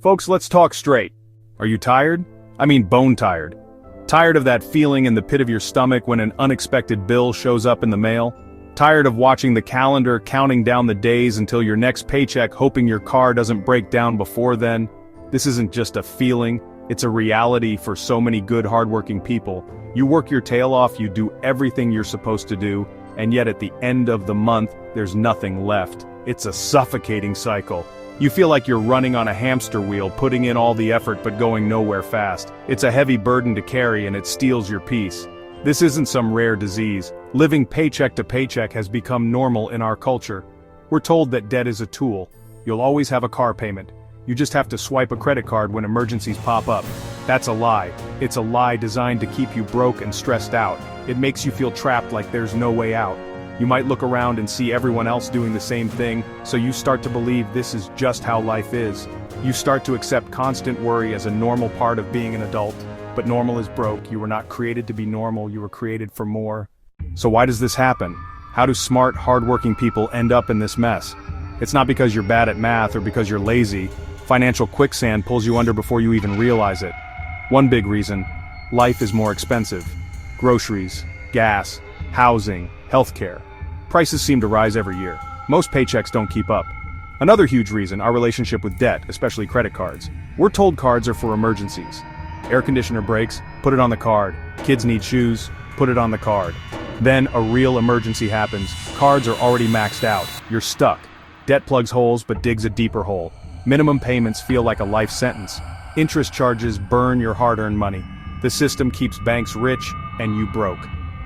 Folks, let's talk straight. Are you tired? I mean bone tired. Tired of that feeling in the pit of your stomach when an unexpected bill shows up in the mail? Tired of watching the calendar counting down the days until your next paycheck, hoping your car doesn't break down before then? This isn't just a feeling, it's a reality for so many good hardworking people. You work your tail off, you do everything you're supposed to do, and yet at the end of the month, there's nothing left. It's a suffocating cycle. You feel like you're running on a hamster wheel, putting in all the effort but going nowhere fast. It's a heavy burden to carry and it steals your peace. This isn't some rare disease. Living paycheck to paycheck has become normal in our culture. We're told that debt is a tool. You'll always have a car payment. You just have to swipe a credit card when emergencies pop up. That's a lie. It's a lie designed to keep you broke and stressed out. It makes you feel trapped like there's no way out. You might look around and see everyone else doing the same thing, so you start to believe this is just how life is. You start to accept constant worry as a normal part of being an adult. But normal is broke. You were not created to be normal, you were created for more. So why does this happen? How do smart, hardworking people end up in this mess? It's not because you're bad at math or because you're lazy. Financial quicksand pulls you under before you even realize it. One big reason: life is more expensive. Groceries, gas, housing, healthcare. Prices seem to rise every year. Most paychecks don't keep up. Another huge reason: our relationship with debt, especially credit cards. We're told cards are for emergencies. Air conditioner breaks, put it on the card. Kids need shoes, put it on the card. Then a real emergency happens. Cards are already maxed out. You're stuck. Debt plugs holes but digs a deeper hole. Minimum payments feel like a life sentence. Interest charges burn your hard-earned money. The system keeps banks rich and you broke.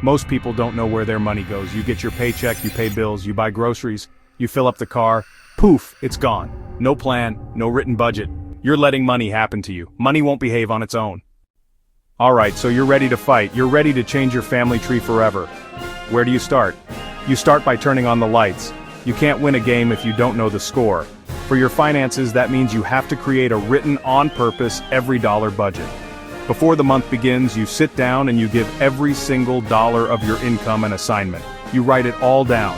Most people don't know where their money goes. You get your paycheck, you pay bills, you buy groceries, you fill up the car, poof, it's gone. No plan, no written budget. You're letting money happen to you. Money won't behave on its own. Alright, so you're ready to fight. You're ready to change your family tree forever. Where do you start? You start by turning on the lights. You can't win a game if you don't know the score. For your finances, that means you have to create a written, on-purpose, every dollar budget. Before the month begins, you sit down and you give every single dollar of your income an assignment. You write it all down.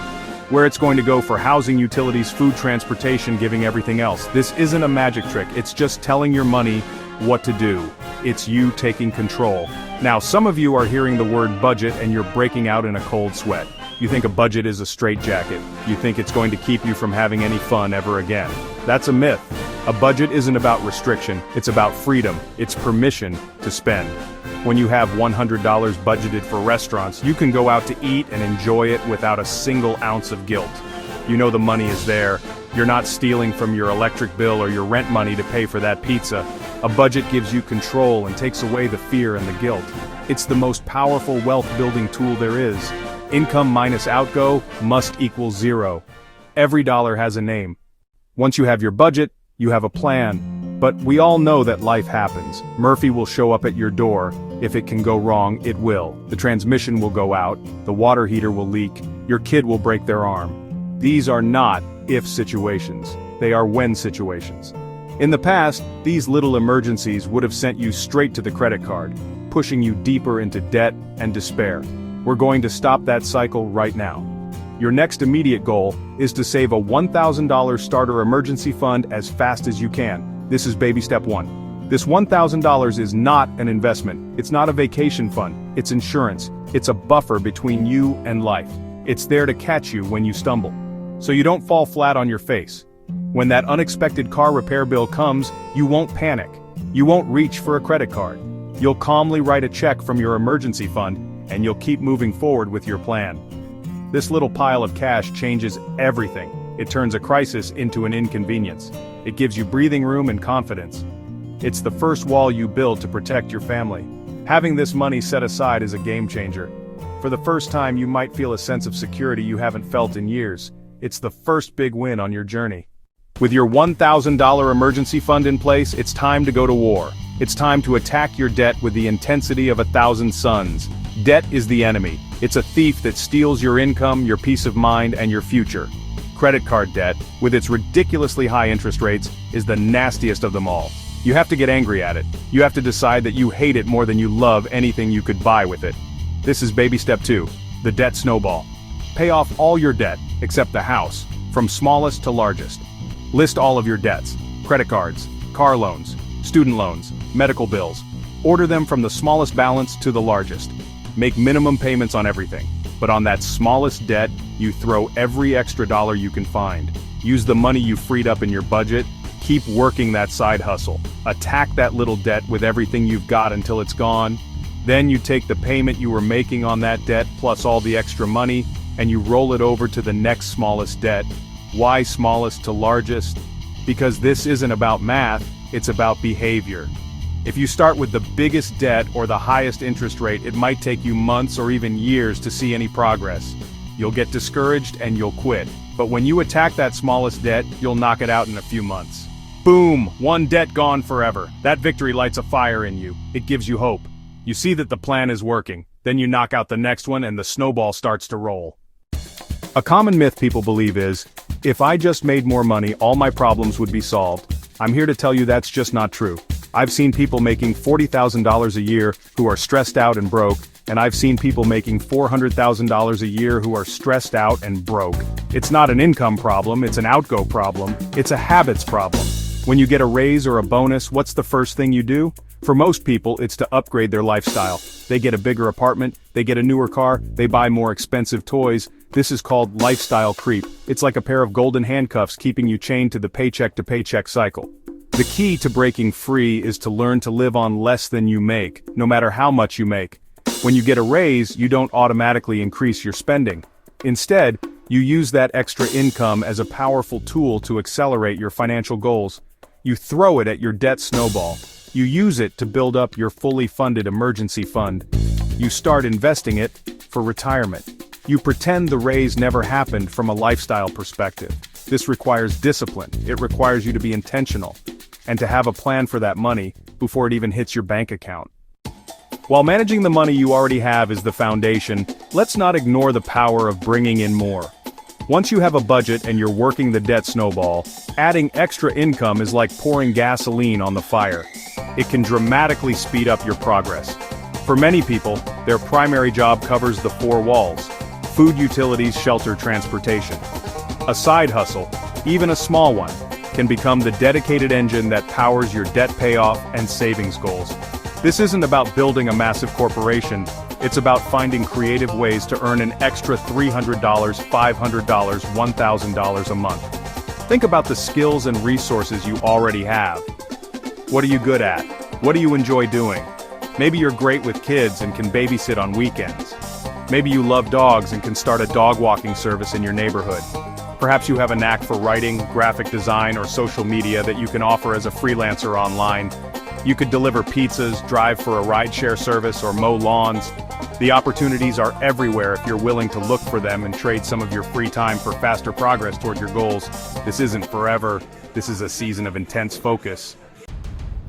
Where it's going to go for housing, utilities, food, transportation, giving everything else. This isn't a magic trick, it's just telling your money what to do. It's you taking control. Now, some of you are hearing the word budget and you're breaking out in a cold sweat. You think a budget is a straitjacket. You think it's going to keep you from having any fun ever again. That's a myth. A budget isn't about restriction, it's about freedom. It's permission to spend. When you have $100 budgeted for restaurants, you can go out to eat and enjoy it without a single ounce of guilt. You know the money is there. You're not stealing from your electric bill or your rent money to pay for that pizza. A budget gives you control and takes away the fear and the guilt. It's the most powerful wealth-building tool there is. Income minus outgo must equal zero. Every dollar has a name. Once you have your budget, you have a plan. But we all know that life happens. Murphy will show up at your door. If it can go wrong, it will. The transmission will go out, the water heater will leak, your kid will break their arm. These are not if situations. They are when situations. In the past, these little emergencies would have sent you straight to the credit card, pushing you deeper into debt and despair. We're going to stop that cycle right now. Your next immediate goal is to save a $1,000 starter emergency fund as fast as you can. This is baby step one. This $1,000 is not an investment. It's not a vacation fund. It's insurance. It's a buffer between you and life. It's there to catch you when you stumble, so you don't fall flat on your face. When that unexpected car repair bill comes, you won't panic. You won't reach for a credit card. You'll calmly write a check from your emergency fund, and you'll keep moving forward with your plan. This little pile of cash changes everything. It turns a crisis into an inconvenience. It gives you breathing room and confidence. It's the first wall you build to protect your family. Having this money set aside is a game changer. For the first time, you might feel a sense of security you haven't felt in years. It's the first big win on your journey. With your $1,000 emergency fund in place, it's time to go to war. It's time to attack your debt with the intensity of 1,000 suns. Debt is the enemy. It's a thief that steals your income, your peace of mind, and your future. Credit card debt, with its ridiculously high interest rates, is the nastiest of them all. You have to get angry at it. You have to decide that you hate it more than you love anything you could buy with it. This is baby step 2, the debt snowball. Pay off all your debt, except the house, from smallest to largest. List all of your debts: credit cards, car loans, student loans, medical bills. Order them from the smallest balance to the largest. Make minimum payments on everything. But on that smallest debt, you throw every extra dollar you can find. Use the money you freed up in your budget. Keep working that side hustle. Attack that little debt with everything you've got until it's gone. Then you take the payment you were making on that debt plus all the extra money, and you roll it over to the next smallest debt. Why smallest to largest? Because this isn't about math, it's about behavior. If you start with the biggest debt or the highest interest rate, it might take you months or even years to see any progress. You'll get discouraged and you'll quit. But when you attack that smallest debt, you'll knock it out in a few months. Boom! One debt gone forever. That victory lights a fire in you. It gives you hope. You see that the plan is working. Then you knock out the next one and the snowball starts to roll. A common myth people believe is, if I just made more money, all my problems would be solved. I'm here to tell you that's just not true. I've seen people making $40,000 a year who are stressed out and broke, and I've seen people making $400,000 a year who are stressed out and broke. It's not an income problem, it's an outgo problem, it's a habits problem. When you get a raise or a bonus, what's the first thing you do? For most people, it's to upgrade their lifestyle. They get a bigger apartment, they get a newer car, they buy more expensive toys. This is called lifestyle creep. It's like a pair of golden handcuffs keeping you chained to the paycheck-to-paycheck cycle. The key to breaking free is to learn to live on less than you make, no matter how much you make. When you get a raise, you don't automatically increase your spending. Instead, you use that extra income as a powerful tool to accelerate your financial goals. You throw it at your debt snowball. You use it to build up your fully funded emergency fund. You start investing it for retirement. You pretend the raise never happened from a lifestyle perspective. This requires discipline. It requires you to be intentional and to have a plan for that money before it even hits your bank account. While managing the money you already have is the foundation, let's not ignore the power of bringing in more. Once you have a budget and you're working the debt snowball, adding extra income is like pouring gasoline on the fire. It can dramatically speed up your progress. For many people, their primary job covers the four walls: food, utilities, shelter, transportation. A side hustle, even a small one, can become the dedicated engine that powers your debt payoff and savings goals. This isn't about building a massive corporation, it's about finding creative ways to earn an extra $300, $500, $1,000 a month. Think about the skills and resources you already have. What are you good at? What do you enjoy doing? Maybe you're great with kids and can babysit on weekends. Maybe you love dogs and can start a dog walking service in your neighborhood. Perhaps you have a knack for writing, graphic design, or social media that you can offer as a freelancer online. You could deliver pizzas, drive for a rideshare service, or mow lawns. The opportunities are everywhere if you're willing to look for them and trade some of your free time for faster progress toward your goals. This isn't forever, this is a season of intense focus.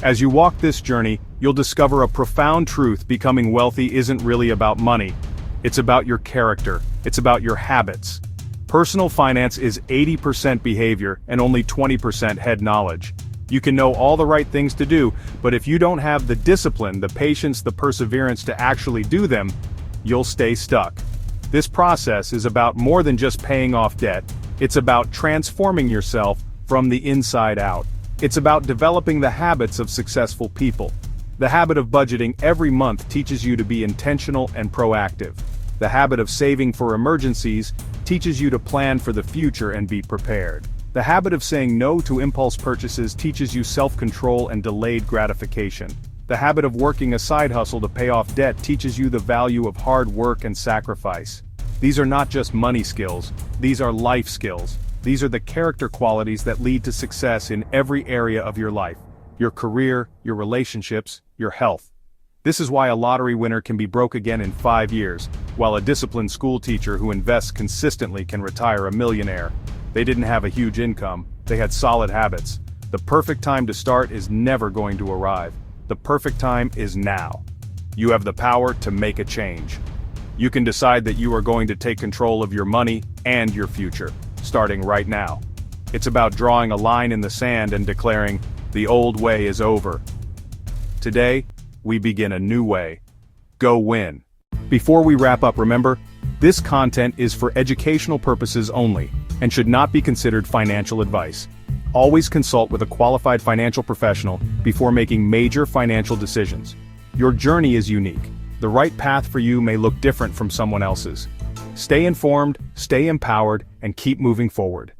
As you walk this journey, you'll discover a profound truth: becoming wealthy isn't really about money. It's about your character, it's about your habits. Personal finance is 80% behavior and only 20% head knowledge. You can know all the right things to do, but if you don't have the discipline, the patience, the perseverance to actually do them, you'll stay stuck. This process is about more than just paying off debt. It's about transforming yourself from the inside out. It's about developing the habits of successful people. The habit of budgeting every month teaches you to be intentional and proactive. The habit of saving for emergencies teaches you to plan for the future and be prepared. The habit of saying no to impulse purchases teaches you self-control and delayed gratification. The habit of working a side hustle to pay off debt teaches you the value of hard work and sacrifice. These are not just money skills, these are life skills. These are the character qualities that lead to success in every area of your life: your career, your relationships, your health. This is why a lottery winner can be broke again in 5 years, while a disciplined school teacher who invests consistently can retire a millionaire. They didn't have a huge income, they had solid habits. The perfect time to start is never going to arrive. The perfect time is now. You have the power to make a change. You can decide that you are going to take control of your money and your future, starting right now. It's about drawing a line in the sand and declaring, the old way is over. Today, we begin a new way. Go win. Before we wrap up, remember, this content is for educational purposes only and should not be considered financial advice. Always consult with a qualified financial professional before making major financial decisions. Your journey is unique. The right path for you may look different from someone else's. Stay informed, stay empowered, and keep moving forward.